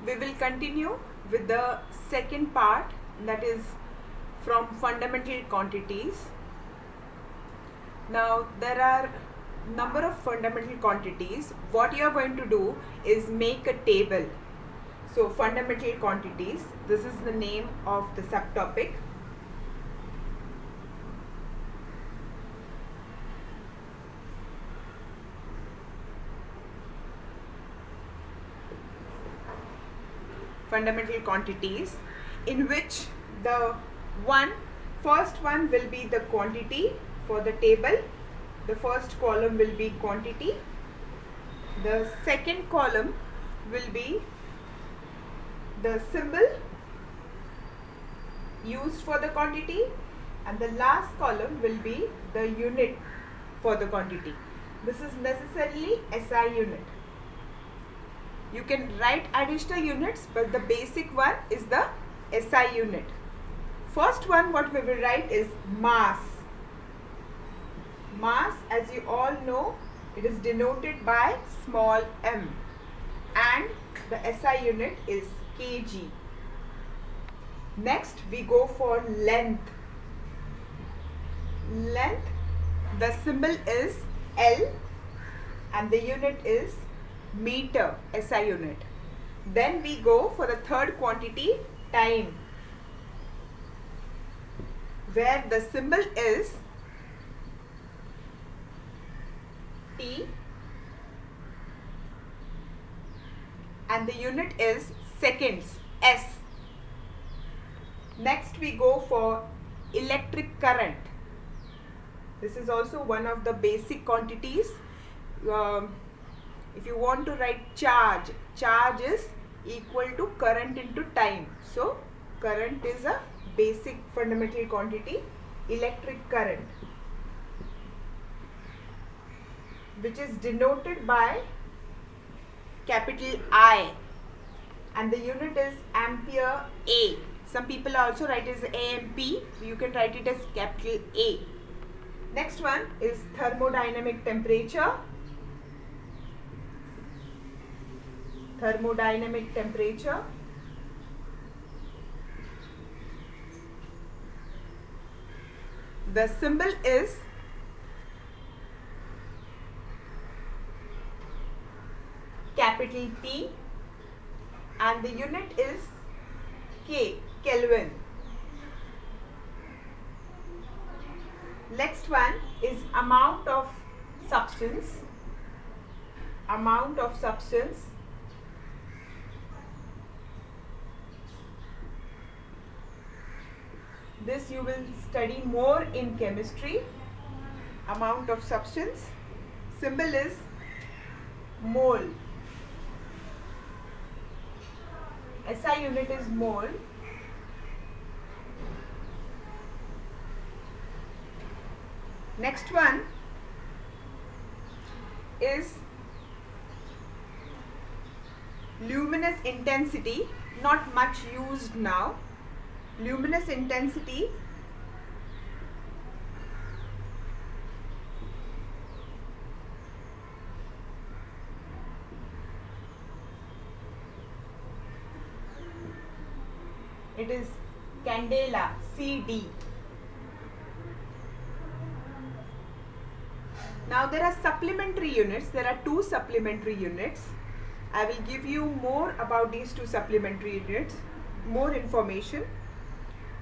we will continue with the second part, that is from fundamental quantities. Now there are number of fundamental quantities. What you are going to do is make a table. So fundamental quantities, this is the name of the subtopic. Fundamental quantities, in which the first one will be the quantity for the table. The first column will be quantity. The second column will be the symbol used for the quantity, and the last column will be the unit for the quantity. This is necessarily SI unit. You can write additional units, but the basic one is the SI unit. First one what we will write is mass. Mass, as you all know, it is denoted by small m, and the SI unit is kg. Next we go for length. Length, the symbol is L and the unit is meter, SI unit. Then we go for the third quantity, time, where the symbol is T and the unit is seconds, S. Next we go for electric current. This is also one of the basic quantities. If you want to write charge, charge is equal to current into time. So current is a basic fundamental quantity. Electric current, which is denoted by capital I, and the unit is ampere A. Some people also write it as AMP. You can write it as capital A. Next one is thermodynamic temperature. Thermodynamic temperature. The symbol is capital T and the unit is K, Kelvin. Next one is amount of substance. Amount of substance. This you will study more in chemistry. Amount of substance. Symbol is mole. SI unit is mole. Next one is luminous intensity, not much used now. Luminous intensity it is candela, CD. Now there are supplementary units. There are two supplementary units. I will give you more about these two supplementary units, more information.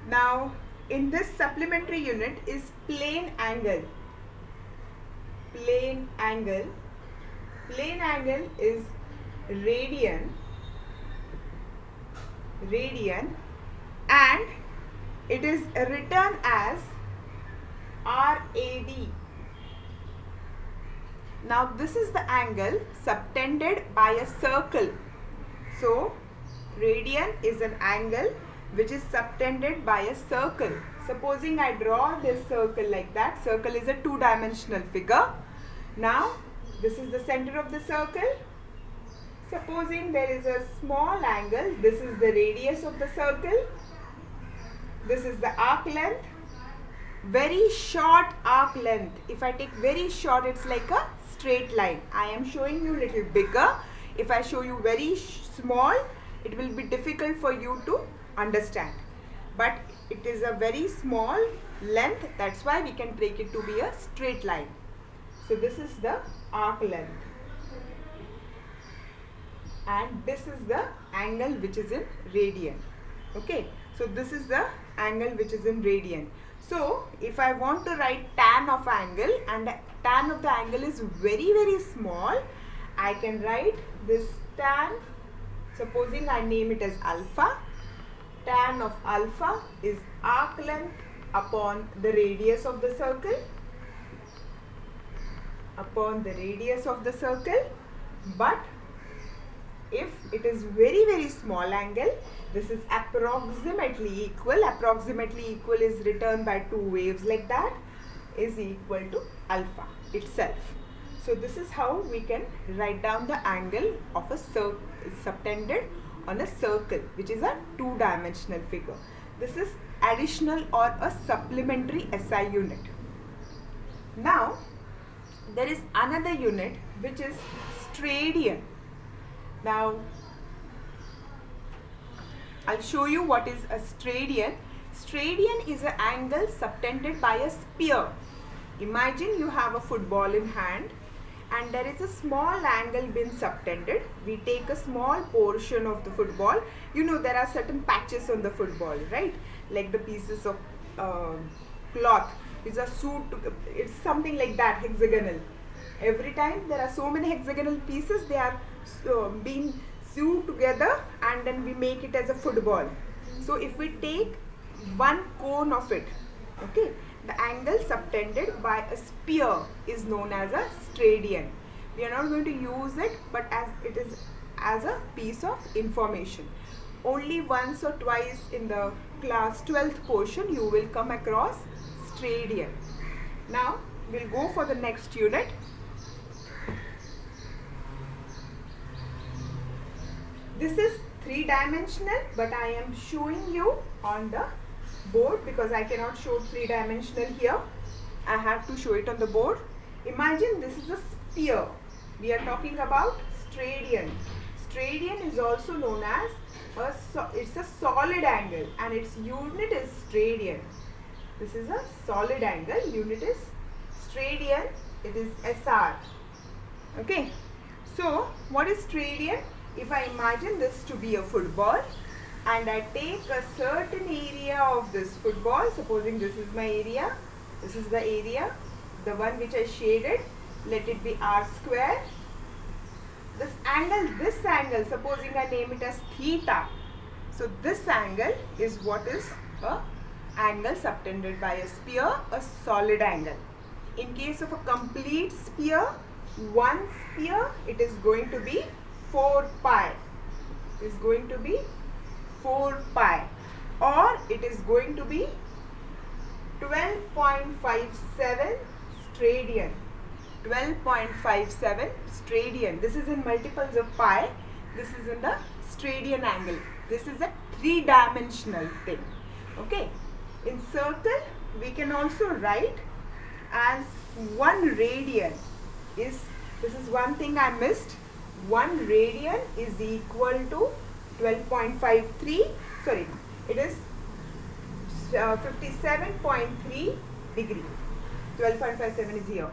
Now in this supplementary unit is plane angle. Plane angle. Plane angle is radian. Radian, and it is written as RAD. Now this is the angle subtended by a circle. So radian is an angle which is subtended by a circle. Supposing I draw this circle like that. Circle is a two-dimensional figure. Now this is the center of the circle. Supposing there is a small angle, this is the radius of the circle. This is the arc length. Very short arc length. If I take very short, it's like a straight line. I am showing you little bigger. If I show you very small, it will be difficult for you to understand. But it is a very small length, that's why we can break it to be a straight line. So this is the arc length. And this is the angle which is in radian. Okay, so this is the angle which is in radian. So if I want to write tan of angle, and the tan of the angle is very small, I can write this tan, supposing I name it as alpha. Tan of alpha is arc length upon the radius of the circle, but if it is very small angle, this is approximately equal. Approximately equal is written by two waves like that, is equal to alpha itself. So this is how we can write down the angle of a circle subtended on a circle, which is a two-dimensional figure. This is additional or a supplementary SI unit. Now there is another unit which is steradian. Now I'll show you what is a steradian. Steradian is an angle subtended by a sphere. Imagine you have a football in hand and there is a small angle been subtended. We take a small portion of the football. You know there are certain patches on the football, right? Like the pieces of cloth. It's a suit. It's something like that, hexagonal. Every time there are so many hexagonal pieces, they are being sewed together and then we make it as a football. So if we take one cone of it, okay, the angle subtended by a sphere is known as a steradian. We are not going to use it, but as it is as a piece of information. Only once or twice in the class 12th portion you will come across steradian. Now we'll go for the next unit. This is three-dimensional, but I am showing you on the board because I cannot show three-dimensional here. I have to show it on the board. Imagine this is a sphere. We are talking about steradian. Steradian is also known as it's a solid angle and its unit is steradian. This is a solid angle, unit is steradian, it is SR. Okay, so what is steradian? If I imagine this to be a football and I take a certain area of this football, supposing this is my area, this is the area, the one which I shaded, let it be R square. This angle, supposing I name it as theta. So this angle is what is a angle subtended by a sphere, a solid angle. In case of a complete sphere, one sphere, it is going to be 4 pi. It is going to be 4 pi, or it is going to be 12.57 steradian. 12.57 steradian. This is in multiples of pi. This is in the steradian angle. This is a three-dimensional thing. Okay. In circle, we can also write as 1 radian is, this is one thing I missed. 1 radian is equal to 12.53, sorry, it is 57.3 degree. 12.57 is here.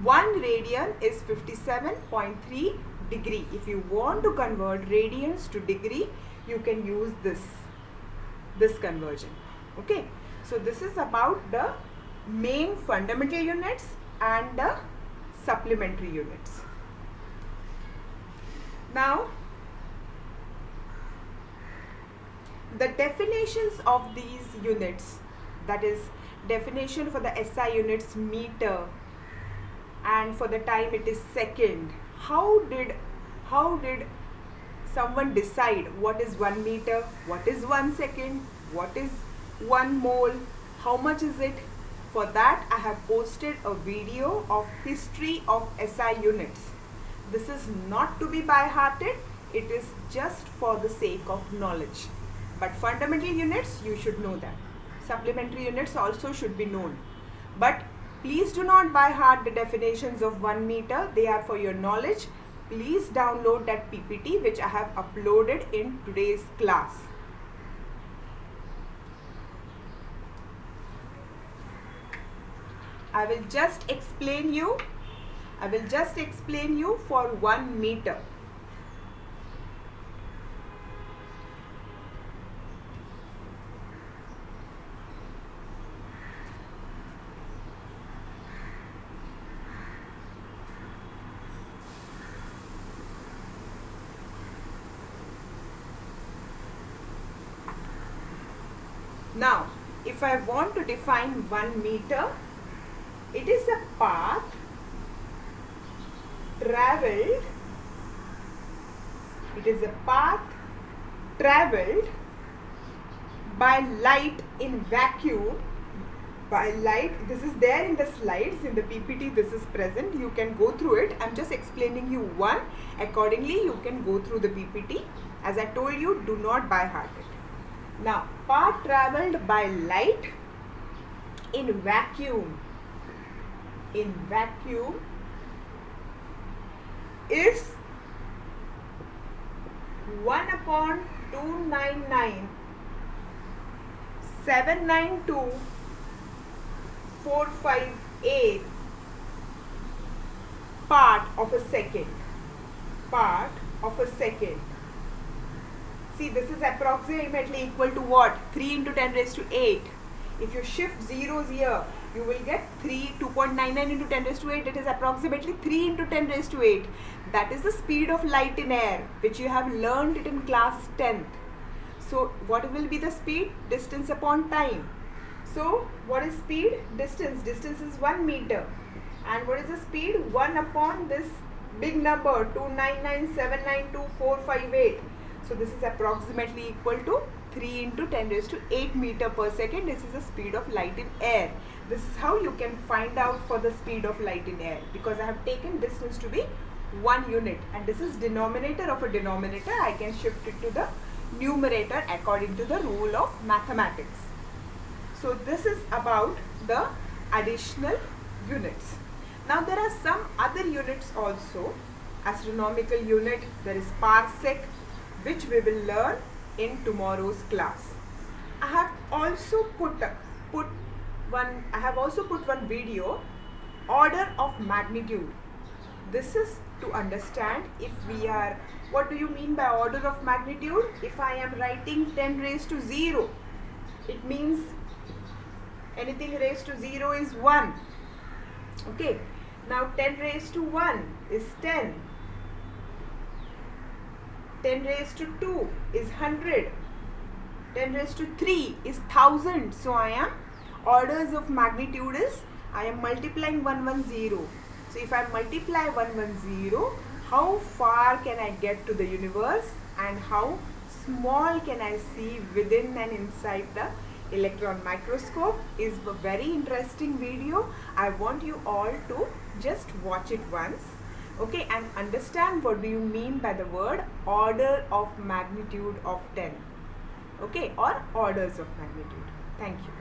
1 radian is 57.3 degree. If you want to convert radians to degree, you can use this conversion. Okay, so this is about the main fundamental units and the supplementary units. Now, the definitions of these units, that is definition for the SI units meter, and for the time it is second. How did someone decide what is 1 meter, what is 1 second, what is 1 mole, how much is it? For that I have posted a video of history of SI units. This is not to be by-hearted, it is just for the sake of knowledge. But fundamental units, you should know that. Supplementary units also should be known. But please do not by heart the definitions of 1 meter. They are for your knowledge. please download that PPT which I have uploaded in today's class. I will just explain you for 1 meter. Now, if I want to define 1 meter, it is a path traveled. It is a path traveled by light in vacuum. By light, this is there in the slides, in the PPT, this is present. You can go through it. I'm just explaining you one. Accordingly, you can go through the PPT. As I told you, do not by heart it. Now, path traveled by light in vacuum. In vacuum is 1/299,792,458 part of a second. Part of a second. See, this is approximately equal to what? 3 into 10 raised to 8. If you shift zeros here, you will get 2.99 into 10 raised to 8. It is approximately 3 into 10 raised to 8. That is the speed of light in air, which you have learned it in class 10th. So, what will be the speed? Distance upon time. So, what is speed? Distance. Distance is 1 meter. And what is the speed? 1 upon this big number, 299,792,458. So, this is approximately equal to 3 into 10 raised to 8 meter per second. This is the speed of light in air. This is how you can find out for the speed of light in air, because I have taken distance to be 1 unit, and this is denominator of a denominator. I can shift it to the numerator according to the rule of mathematics. So this is about the additional units. Now there are some other units also. Astronomical unit, there is parsec, which we will learn in tomorrow's class. I have also put one video, order of magnitude. This is to understand if we are, what do you mean by order of magnitude? If I am writing 10 raised to 0, it means anything raised to 0 is 1. Okay. Now 10 raised to 1 is 10. 10 raised to 2 is 100. 10 raised to 3 is 1000. So I am, orders of magnitude is, I am multiplying 110. So if I multiply 110, how far can I get to the universe and how small can I see within and inside the electron microscope is a very interesting video. I want you all to just watch it once, okay, and understand what do you mean by the word order of magnitude of 10, okay, or orders of magnitude. Thank you.